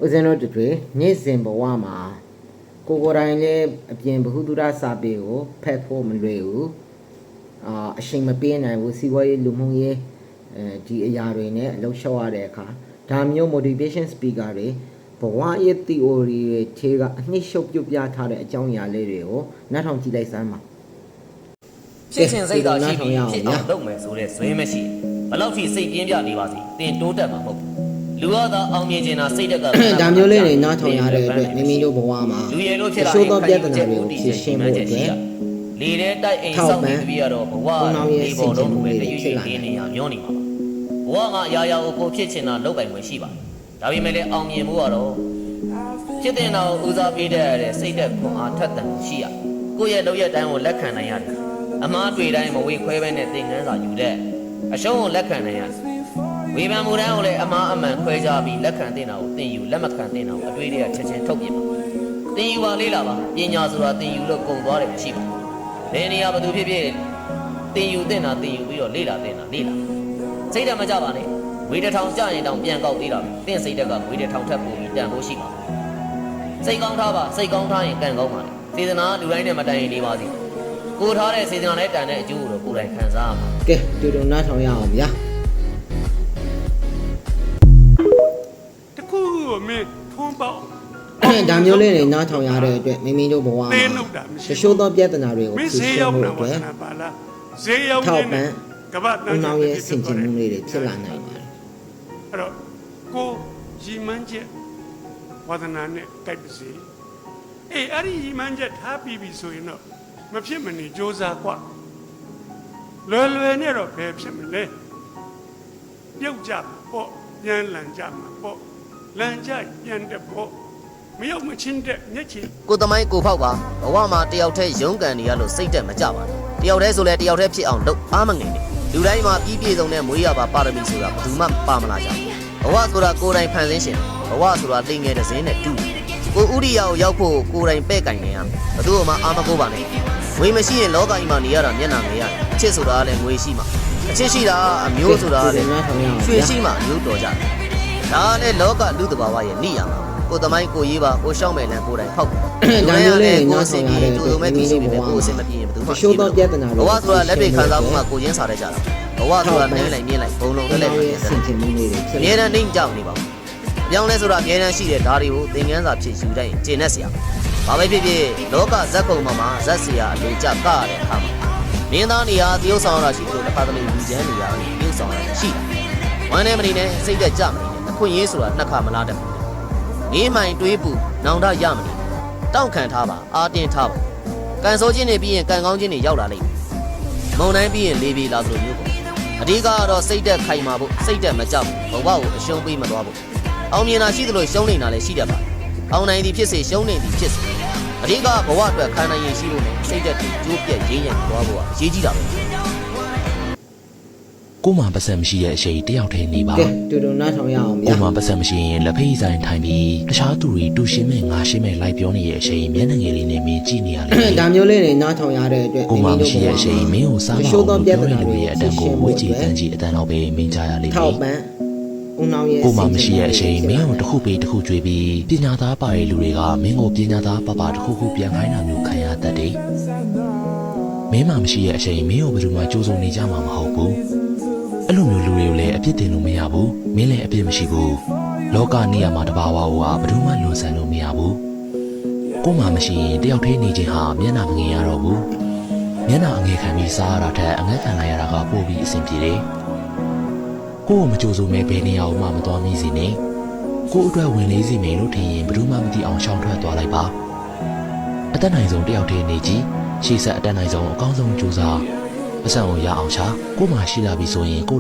ဦးဇင်းတို့တွေနေ့စဉ်ဘဝမှာကိုယ်တိုင်လည်းအပြင်ဘ ഹു တုဒစာပေကိုဖတ်ဖို့မလွယ်ဘူးအချိန်မပေးနိုင်ဘူးစီးပွားရေးလူမှုရေးဒီအရာတွေနဲ့အလုပ်ရှောက်ရတဲ့အခါဒါမျိုး motivation speaker တွေဘဝရဲ့ theory တွေထဲကအနှစ်ရှုပ်ပြုတ်ပြထားတဲ့အကြောင်းအရာလေးတွေကိုနားထောင်ကြည့်လိုက်စမ်းပါဖြစ်စဉ်စိတ်သာရှိပြီးဖြစ်အောင်လုပ်မယ်ဆိုတဲ့ဇွဲမရှိဘလောက်ထိစိတ်ပြင်းပြနေပါစေတင်တိုးတက်မှာမဟုတ်ဘူးလူရသာအောင်မြင်နေတာစိတ်တက်ကဒါမျိုးလေးတွေနားထောင်ရတဲ့အတွက်မိမိတို့ဘဝမှာလူရည်လို့ဖြစ်လာရင်ပြဿနာတွေကိုဖြေရှင်းဖို့အတွက်လေတဲ့တိုက်အိမ်ဆောက်နေပြီးတော့ဘဝဒီပေါ်လုံးတွေတရွေ့ရွေ့လေးနေရမျောနေမှာဘဝကအရာရာကိုကိုဖြစ်ချင်တာလုပ်ပိုင်ဝင်ရှိပါဒါပေမဲ့လည်းအောင်မြင်မှုကတော့ဖြစ်တဲ့နောက်ဦးစားပေးတဲ့စိတ်သက်ခွန်အားထက်သန်ရှိရကိုယ့်ရဲ့လုပ်ရတိုင်းကိုလက်ခံနိုင်ရတယ်အမားတွေ့တိုင်းမဝေခွဲပဲနဲ့သင်ခန်းစာယူတဲ့အရှုံးကိုလက်ခံနိုင်ရတယ်ဝေဖန်မှုတိုင်းကိုလည်းအမားအမှန်ခွဲခြားပြီးလက်ခံတဲ့တာကိုသင်ယူလက်မခံတဲ့တာကိုအတွေ့အကြုံချက်ချင်းထုတ်ပြပါသင်ယူပါလေးလာပါပညာဆိုတာသင်ယူလို့ကုန်သွားတယ်မရှိပါဘူးဘယ်နေရာဘယ်သူဖြစ်ဖြစ်သင်ယူတဲ့တာသင်ယူပြီးတော့လေ့လာတဲ့တာလေ့လာစိတ်ဓာတ်မကြပါနဲ့ဝေတစ်ထောင်ကြရင်တောင်ပြန်ကောက်သေးတာသင်စိတ်ဓာတ်ကဝေတစ်ထောင်ထပ်ပို့ပြီးတန်ဖို့ရှိပါစိတ်ကောင်းထားပါစိတ်ကောင်းထားရင်ကံကောင်းပါလေစေတနာလူတိုင်းနဲ့မတိုင်ရင်နေပါစေကိုထားတဲ့စေတနာနဲ့တန်တဲ့အကျိုးကိုတော့ကိုယ်တိုင်ခံစားရမှာကဲတူတူနားထောင်ရအောင်ဗျာတခုမင်းထုံးပေါဒါမျိုးလေးတွေနားထောင်ရတဲ့အတွက်မိမိတို့ဘဝမှာတချို့သောပြဿနာတွေကိုဖြေရှင်းဖို့အတွက်ဈေးရောက်နေတဲ့ကမ္ဘာတန်းရဲ့ဆင်ခြင်မှုတွေဖြစ်လာနိုင်ပါတယ်အဲ့တော့ကိုရီမန်းချက်ဝါသနာနဲ့ကြိုက်ပါစေအေးအဲ့ဒီရီမန်းချက်ထားပြီးပြီဆိုရင်တော့မဖြစ်မနေစ조사กว่าလွယ်လွယ်နဲ့တော့ဘယ်ဖြစ်မလဲပြုတ်ကြပေါ့ပြန်လန်ကြမှာပေါ့လန်ကြပြန်တဲ့ပေါ့မရောက်မချင်းတဲ့မျက်ချင်ကိုသမိုင်းကိုဖောက်ပါဘဝမှာတယောက်တည်းရုန်းကန်နေရလို့စိတ်တက်မကြပါနဲ့တယောက်တည်းဆိုလဲတယောက်တည်းဖြစ်အောင်လုပ်အားမငယ်နဲ့လူတိုင်းမှာပြီးပြည့်စုံတဲ့မွေးရပါပါရမီဆိုတာဘယ်သူမှပါမလာကြဘူးဘဝဆိုတာကိုယ်တိုင်ဖန်ဆင်းရှင်ဘဝဆိုတာလိမ်ငယ်တဲ့ဇင်းနဲ့တူကိုဥရိယာကိုရောက်ဖို့ကိုယ်တိုင်ပဲ့ကင်နေရဘယ်သူမှအာမကိုပါနဲ့ငွေမရှိရင်လောကကြီးမှာနေရတာမျက်နှာငယ်ရတယ်အချစ်ဆိုတာလည်းငွေရှိမှာအချစ်ရှိတာအမျိုးဆိုတာလည်းရွှေရှိမှမျိုးတော်ကြတယ်ဒါနဲ့လောကလူတဘာဝရဲ့နိယာမှာကိုသမိုင်းကိုရေးပါကိုရှောင်းမယ်လန်ကိုယ်တိုင်ဖောက်ဒါမျိုးလေးနားထောင်ရတဲ့အတွက်မိမိတို့ဘဝကိုအစင်မပြေရင်ဘယ်သူမှရှိတော့ပြဿနာဘဝဆိုတာလက်တွေခံစားမှုမှာကိုရင်းစားရကြတာဘဝဆိုတာနင်းလိုက်မြင်လိုက်ဘုံလုံးလည်းလည်းဆင်ခြင်မှုတွေဖြစ်အများနဲ့နှိမ့်ကြောက်နေပါဘူးအပြောင်းလဲဆိုတာအများနဲ့ရှိတဲ့ဓာတ်တွေကိုသင်ခန်းစာဖြစ်ယူတိုင်းကျင့်နေเสียဘာပဲဖြစ်ဖြစ်လောကဇက်ကုံမှာဇက်เสียအလိုကြကရတဲ့အခါမှာမင်းသားနေရာသရုပ်ဆောင်ရတာရှိလို့တစ်ခါတလေလူချမ်းနေရာသရုပ်ဆောင်ရတာရှိတယ်ဝမ်းနဲ့မနေနဲ့စိတ်သက်ကြမနေနဲ့အခွင့်အရေးဆိုတာနှစ်ခါမလားတတ်ငေးမှန်တွေးပူနောင်တရမနေတောင့်ခံထားပါအာတင်ထားပါကန်စောချင်းနေပြီးရင်ကန်ကောင်းချင်းတွေရောက်လာလိမ့်မယ်မုံတိုင်းပြီးရင်လေပြေလာသလိုမျိုးပေါ့အဓိကကတော့စိတ်သက်ခိုင်မာဖို့စိတ်သက်မကြောက်ဘူးဘဝကိုအရှုံးပေးမသွားဘူးအောင်မြင်တာရှိသလိုရှုံးနေတာလည်းရှိတတ်ပါအောင်နိုင်သည်ဖြစ်စေရှုံးနေသည်ဖြစ်စေအဓိကဘဝအတွက်ခံနိုင်ရရှိဖို့နဲ့စိတ်သက်တည်ကျိုးပြက်ရင်းရံသွားဖို့ကအရေးကြီးတာပဲကိုမှပတ်စံမရှိတဲ့အချိန်တယောက်တည်းနေပါကဲတူတူနားထောင်ရအောင်ဗျာကိုမှပတ်စံမရှိရင်လက်ဖေးဆိုင်ထိုင်ပြီးတခြားသူတွေတူရှင်းမဲ့ငါရှင်းမဲ့လိုက်ပြောနေတဲ့အချိန်မျက်နှာငယ်လေးနဲ့မြင်ကြည့်နေရလေဒါမျိုးလေးတွေနားထောင်ရတဲ့အတွက်ကိုမှမရှိတဲ့အချိန်မင်းကိုစားမအောင်ပြောတဲ့လူရဲ့အတန်ကိုဝေ့ကြည့်တန်းကြည့်အတန်တော့ပဲမင်းကြရလိမ့်မယ်ထောက်ပံ့ဦးနောင်ရဲ့ကိုမှမရှိတဲ့အချိန်မင်းကိုတစ်ခုပေးတစ်ခုကြွေးပြီးပညာသားပါတဲ့လူတွေကမင်းကိုပညာသားပပတစ်ခုခုပြန်ခိုင်းတာမျိုးခံရတတ်တယ်မင်းမှမရှိတဲ့အချိန်မင်းကိုဘယ်သူမှကြိုးစုံနေကြမှာမဟုတ်ဘူးအဲ့လိုမျိုးလူတွေကိုလည်းအပြစ်တင်လို့မရဘူးမင်းလည်းအပြစ်မရှိဘူးလောကနေရာမှာတဘာဝဟိုဟာဘယ်သူမှလွန်ဆန်လို့မရဘူးကိုမှမရှိရင်တယောက်တည်းနေခြင်းဟာမျက်နှာမငယ်ရတော့ဘူးမျက်နှာအငယ်ခံပြီးစားရတာထက်အငက်ခံလိုက်ရတာကပိုပြီးအဆင်ပြေတယ်ကိုမကြိုးစုံမဲ့ဘယ်နေရာမှမသွားမိစေနဲ့ကိုအတွက်ဝင်လေးစီမယ်လို့ထင်ရင်ဘယ်သူမှမသိအောင်ရှောင်ထွက်သွားလိုက်ပါအသက်နိုင်ဆုံးတယောက်တည်းနေကြည့်ရှေ့ဆက်အတက်နိုင်ဆုံးအကောင်းဆုံးကြိုးစားအဆန်ကိုရအောင်ရှာကိုမှရှိလာပြီဆိုရင်ကို